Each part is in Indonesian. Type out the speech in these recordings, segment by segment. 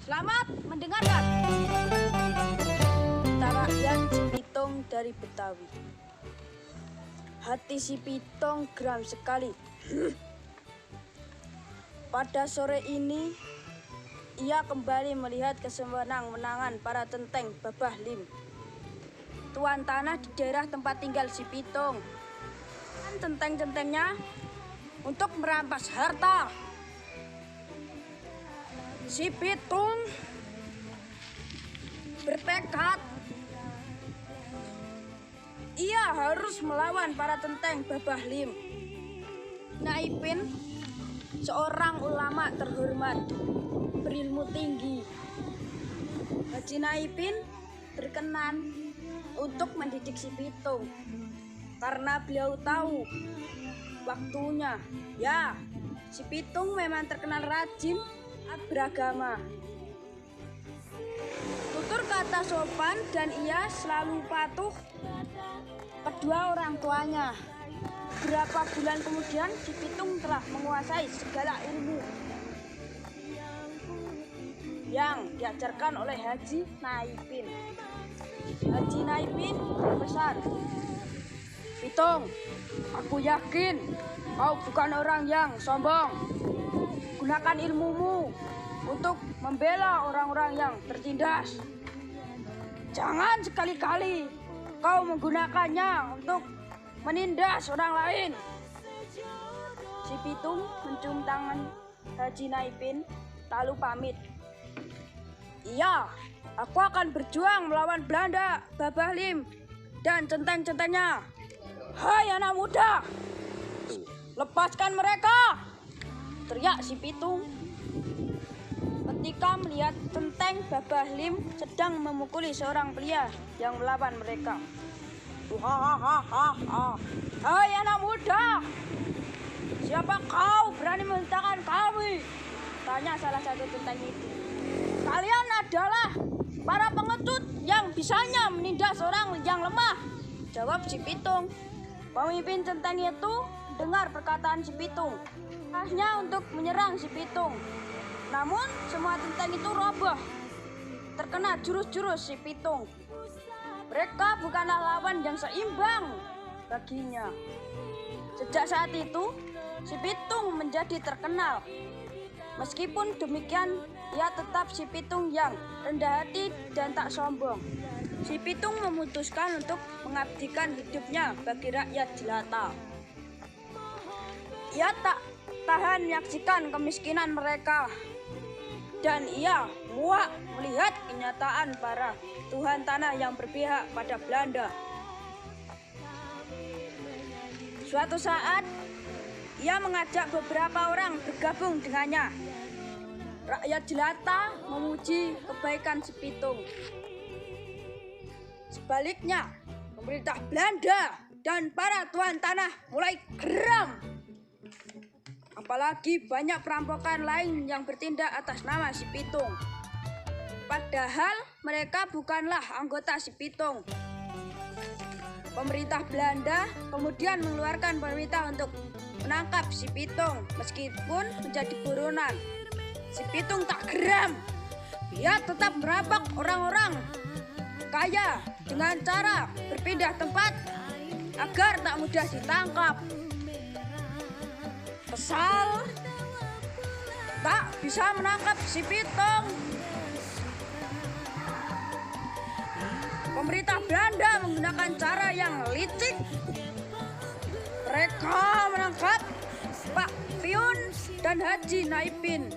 Selamat mendengarkan. Kata rakyat si Pitung dari Betawi. Hati si Pitung geram sekali. Pada sore ini, ia kembali melihat kesewenang-wenangan para tenteng Babah Lim, tuan tanah di daerah tempat tinggal si Pitung. Dan tenteng-tentengnya untuk merampas harta. Si Pitung bertekad ia harus melawan para tenteng Babah Lim. Naipin, seorang ulama terhormat, berilmu tinggi. Haji Naipin berkenan untuk mendidik si Pitung karena beliau tahu waktunya. Ya, si Pitung memang terkenal rajin beragama. Tutur kata sopan dan ia selalu patuh kedua orang tuanya. Beberapa bulan kemudian si Pitung telah menguasai segala ilmu yang diajarkan oleh Haji Naipin. Haji Naipin berpesan, "Pitung, aku yakin kau bukan orang yang sombong. Gunakan ilmumu untuk membela orang-orang yang tertindas. Jangan sekali-kali kau menggunakannya untuk menindas orang lain." Si Pitung mencium tangan Haji Naipin lalu pamit. "Iya, aku akan berjuang melawan Belanda, Babah Lim, dan centeng-centengnya. Hai anak muda, lepaskan mereka!" teriak si Pitung ketika melihat tenteng Babah Lim sedang memukuli seorang pria yang melawan mereka. "Hahaha, hai anak muda, siapa kau berani menentangkan kami?" tanya salah satu tenteng itu. "Kalian adalah para pengecut yang bisanya menindas orang yang lemah," jawab si Pitung. Pemimpin tenteng itu dengar perkataan si Pitung, hanya untuk menyerang si Pitung. Namun semua tenteng itu roboh terkena jurus-jurus si Pitung. Mereka bukanlah lawan yang seimbang baginya. Sejak saat itu si Pitung menjadi terkenal. Meskipun demikian, ia tetap si Pitung yang rendah hati dan tak sombong. Si Pitung memutuskan untuk mengabdikan hidupnya bagi rakyat jelata. Ia tak tahan menyaksikan kemiskinan mereka, dan ia muak melihat kenyataan para tuan tanah yang berpihak pada Belanda. Suatu saat, ia mengajak beberapa orang bergabung dengannya. Rakyat jelata memuji kebaikan si Pitung. Sebaliknya, pemerintah Belanda dan para tuan tanah mulai geram. Apalagi banyak perampokan lain yang bertindak atas nama si Pitung. Padahal mereka bukanlah anggota si Pitung. Pemerintah Belanda kemudian mengeluarkan perintah untuk menangkap si Pitung meskipun menjadi buronan. Si Pitung tak geram. Ia tetap merampok orang-orang kaya dengan cara berpindah tempat agar tak mudah ditangkap. Kesal tak bisa menangkap si Pitung, pemerintah Belanda menggunakan cara yang licik. Mereka menangkap Pak Piun dan Haji Naipin,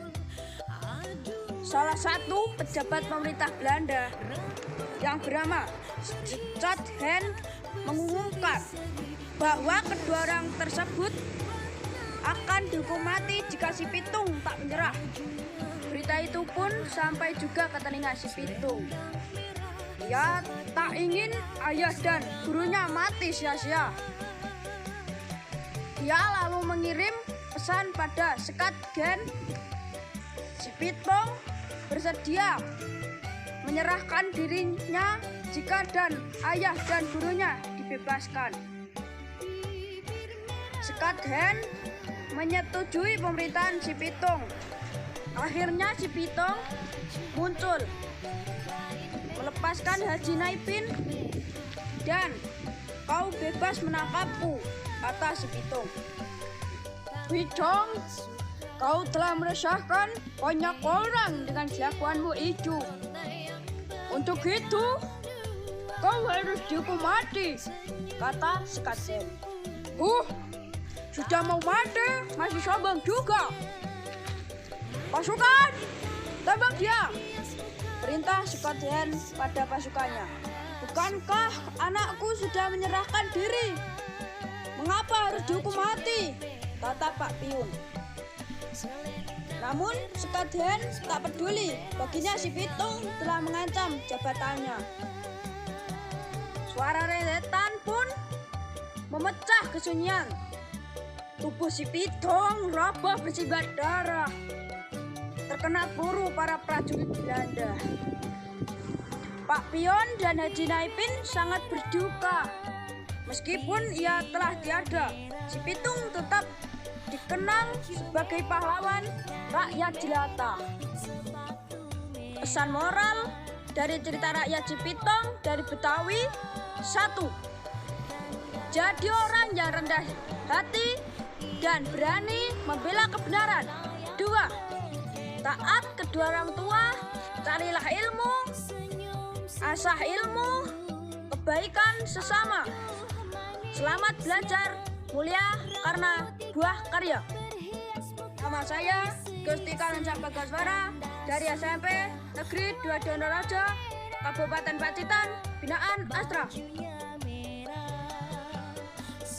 salah satu pejabat pemerintah Belanda yang bernama Stadhen mengumumkan bahwa kedua orang tersebut akan dihukum mati jika si Pitung tak menyerah. Berita itu pun sampai juga ke telinga si Pitung. Ia tak ingin ayah dan gurunya mati sia-sia. Ia lalu mengirim pesan pada Stadhen. Si Pitung bersedia menyerahkan dirinya jika dan ayah dan gurunya dibebaskan. Stadhen menyetujui pemerintahan si Pitung Akhirnya si Pitung muncul, melepaskan Haji Naipin, dan kau bebas menangkapku, kata si Pitung. Pitung, kau telah meresahkan banyak orang dengan kelakuanmu itu. Untuk itu, kau harus dihukum mati, kata Sekadhen. Sudah mau mati, masih sombong juga. Pasukan, tembak dia, perintah Sekadhen pada pasukannya. Bukankah anakku sudah menyerahkan diri? Mengapa harus dihukum mati? Kata Pak Piyun. Namun Sekadhen tak peduli, baginya si Pitung telah mengancam jabatannya. Suara rentetan pun memecah kesunyian. Tubuh si Pitung roboh bersimbah darah, terkena peluru para prajurit Belanda. Pak Piyun dan Haji Naipin sangat berduka. Meskipun ia telah tiada, si Pitung tetap dikenang sebagai pahlawan rakyat jelata. Pesan moral dari cerita rakyat si Pitung dari Betawi: 1. Jadi orang yang rendah hati dan berani membela kebenaran. 2. Taat kedua orang tua, carilah ilmu, asah ilmu, kebaikan sesama. Selamat belajar, mulia karena buah karya. Nama saya Gusti Kalenca Bagaswara dari SMP Negeri 2 Donoraja, Kabupaten Pacitan, binaan Astra.